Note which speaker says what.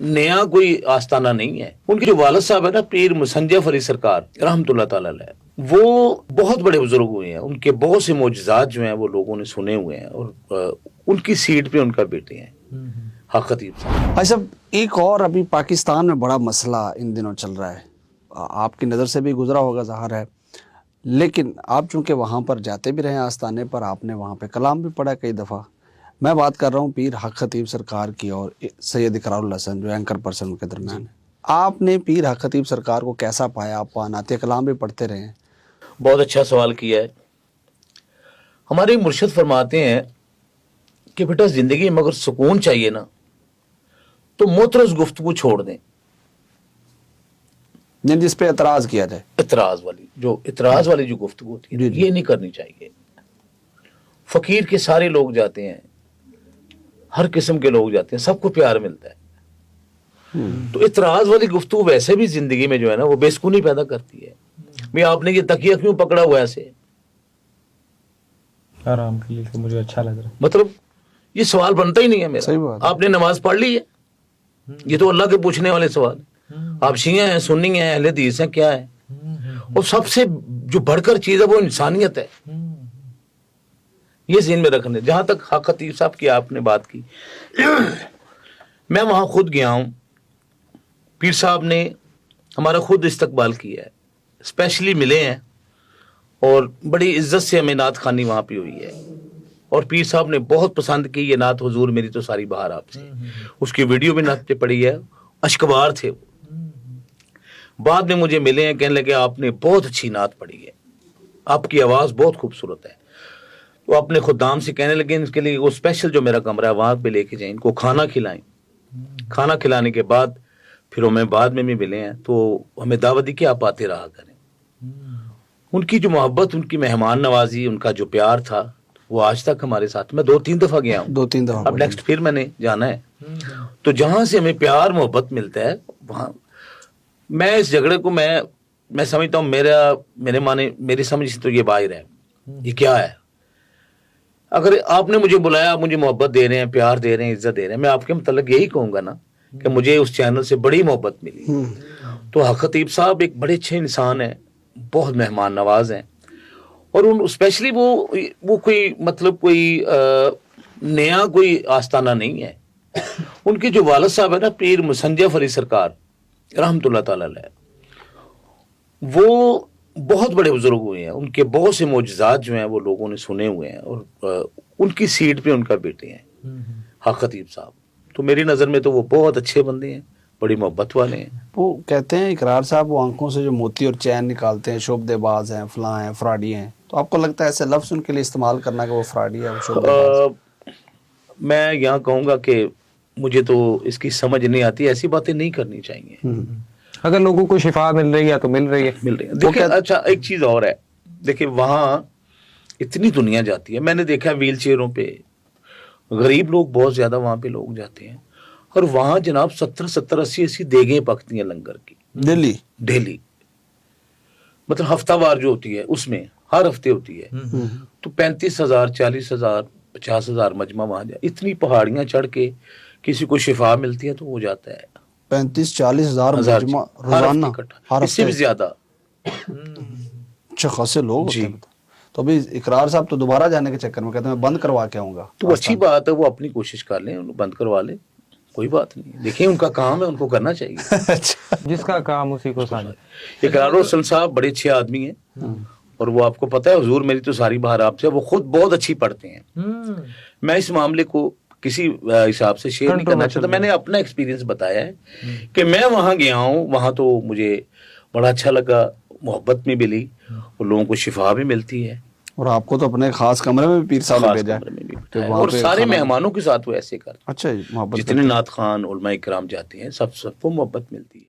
Speaker 1: नया कोई आस्ताना नहीं है। उनके जो वालिद साहब है ना, पीर मुसंजफ अली सरकार रहमतुल्लाह ताला अलैह, वो बहुत बड़े बुजुर्ग हुए हैं। उनके बहुत से मोजज़ात जो हैं वो लोगों ने सुने हुए हैं, और उनकी सीट पे उनका बेटे हैं हक खतीब साहब।
Speaker 2: भाई साहब, एक और अभी पाकिस्तान में बड़ा मसला इन दिनों चल रहा है, आपकी नज़र से भी गुजरा होगा ज़ाहिर है, लेकिन आप चूँकि वहाँ पर जाते भी रहे आस्थाने पर, आपने वहाँ पे कलाम भी पढ़ा कई दफ़ा। मैं बात कर रहा हूँ पीर हक खतीब सरकार की और सैयद इकरारुल हसन जो एंकर पर्सन के दरमियान है। आपने पीर हक खतीब सरकार को कैसा पाया? आप नाते कलाम भी पढ़ते रहे हैं।
Speaker 1: बहुत अच्छा सवाल किया है। हमारे मुर्शिद फरमाते हैं कि बेटा जिंदगी में अगर सुकून चाहिए ना तो मुतरस गुफ्तगू छोड़ दें,
Speaker 2: जिस पे एतराज़ किया जाए,
Speaker 1: इतराज वाली जो गुफ्तगू होती है ये नहीं करनी चाहिए। फकीर के सारे लोग जाते हैं, हर किस्म के लोग जाते हैं, सबको प्यार मिलता है। तो इतराज वाली गुफ्तगू वैसे भी जिंदगी में जो है ना वो बेसुकूनी पैदा करती है। मैं आपने ये तकिया क्यों पकड़ा हुआ ऐसे?
Speaker 3: आराम के लिए, मुझे अच्छा लग रहा है।
Speaker 1: मतलब ये सवाल बनता ही नहीं है
Speaker 2: सही
Speaker 1: मेरा।
Speaker 2: बात है।
Speaker 1: आपने नमाज पढ़ ली है? ये तो अल्लाह के पूछने वाले सवाल। आप शिया हैं, सुन्नी हैं, अहले हदीस हैं, क्या है? और सबसे जो बढ़कर चीज है वो इंसानियत है। ये ज़हन में रखने। जहां तक हक खतीब साहब की आपने बात की, मैं वहां खुद गया हूं। पीर साहब ने हमारा खुद इस्तकबाल किया है, स्पेशली मिले हैं, और बड़ी इज्जत से हमें नात खानी वहां पे हुई है। और पीर साहब ने बहुत पसंद की ये नात, हुजूर मेरी तो सारी बहार आपसे। उसकी वीडियो भी नात पे पड़ी है। अश्कबार थे वो। बाद में मुझे मिले हैं, कहने लगे आपने बहुत अच्छी नात पढ़ी है, आपकी आवाज़ बहुत खूबसूरत है। तो अपने खुदाम से कहने लगे इनके लिए वो स्पेशल जो मेरा कमरा है वहां पे लेके जाएं, इनको खाना खिलाएं। खाना खिलाने के बाद फिर हमें बाद में भी मिले हैं, तो हमें दावत दी कि आप आते रहा करें। उनकी जो मोहब्बत, उनकी मेहमान नवाजी, उनका जो प्यार था वो आज तक हमारे साथ। मैं 2-3 दफा गया हूँ,
Speaker 2: 2-3 दफ़ा।
Speaker 1: अब नेक्स्ट फिर मैंने जाना है। तो जहां से हमें प्यार मोहब्बत मिलता है वहां, मैं इस झगड़े को मैं समझता हूँ मेरी समझ से तो ये बाहर है। ये क्या है? अगर आपने मुझे बुलाया, मुझे मोहब्बत दे रहे हैं, प्यार दे रहे हैं, इज्जत दे रहे हैं, मैं आपके मतलब यही कहूंगा ना कि मुझे उस चैनल से बड़ी मोहब्बत मिली। तो हक खतीब साहब एक बड़े अच्छे इंसान हैं, बहुत मेहमान नवाज हैं। और उन स्पेशली वो कोई मतलब कोई नया कोई आस्ताना नहीं है। उनके जो वालिद साहब है ना, पीर मुसंजफ अली सरकार रहमतुल्लाह ताला अलैह, वो बहुत बड़े बुजुर्ग हुए हैं। उनके बहुत से मोजज़ात जो हैं वो लोगों ने सुने हुए हैं, और उनकी सीट पे उनका बेटे हैं हक खतीब साहब। तो मेरी नज़र में तो वो बहुत अच्छे बंदे हैं, बड़ी मोहब्बत वाले हैं।
Speaker 2: वो कहते हैं इकरार साहब, वो आंखों से जो मोती और चैन निकालते हैं, शोबदेबाज हैं, फलां हैं, फ्रॉडी हैं। तो आपको लगता है ऐसे लफ्ज़ उनके लिए इस्तेमाल करना कि वो फ्रॉडी है, वो शोबदेबाज?
Speaker 1: मैं यहाँ कहूँगा कि मुझे तो इसकी समझ नहीं आती, ऐसी बातें नहीं करनी चाहिए।
Speaker 3: अगर लोगों को शिफा मिल रही है तो मिल रही है।
Speaker 1: देखिए, अच्छा एक चीज और है, देखिए वहां इतनी दुनिया जाती है। मैंने देखा व्हील चेयरों पे गरीब लोग बहुत ज्यादा वहां पे लोग जाते हैं, और वहां जनाब 70-70, 80-80 देगें पकती हैं लंगर की डेली। मतलब हफ्तावार जो होती है उसमें हर हफ्ते होती है। तो 35,000, 40,000, 50,000 मजमा वहां जाए। इतनी पहाड़ियां चढ़ के किसी को शिफा मिलती है तो वो जाता है।
Speaker 2: 35-40 हज़ार मजमा रोजाना, हर
Speaker 1: इससे भी ज्यादा।
Speaker 2: अच्छा खासे लोग होते हैं। तो अभी इकरार साहब तो दोबारा जाने के चक्कर में कहते हैं मैं बंद करवा के आऊंगा।
Speaker 1: तो अच्छी बात है, वो अपनी कोशिश कर लें, उनको बंद करवा ले, कोई बात नहीं। देखिए उनका काम है, उनको करना चाहिए।
Speaker 2: अच्छा,
Speaker 3: जिसका काम उसी को साझा।
Speaker 1: इकरारुल हसन साहब बड़े अच्छे आदमी हैं, और वो आपको पता है हुजूर मेरी तो सारी बहार आपसे, वो खुद बहुत अच्छी पढ़ते हैं। मैं इस मामले को किसी हिसाब से शेयर नहीं करना चाहता। मैंने अपना एक्सपीरियंस बताया है कि मैं वहां गया हूं, वहां तो मुझे बड़ा अच्छा लगा, मोहब्बत भी मिली, और लोगों को शिफा भी मिलती है।
Speaker 2: और आपको तो अपने खास कमरे में भी पीर साहब ने भेजा
Speaker 1: है, और सारे मेहमानों के साथ वो ऐसे कर।
Speaker 2: अच्छा, मोहब्बत
Speaker 1: जितने नात खान उलमा इकराम जाते हैं सबको मोहब्बत मिलती है।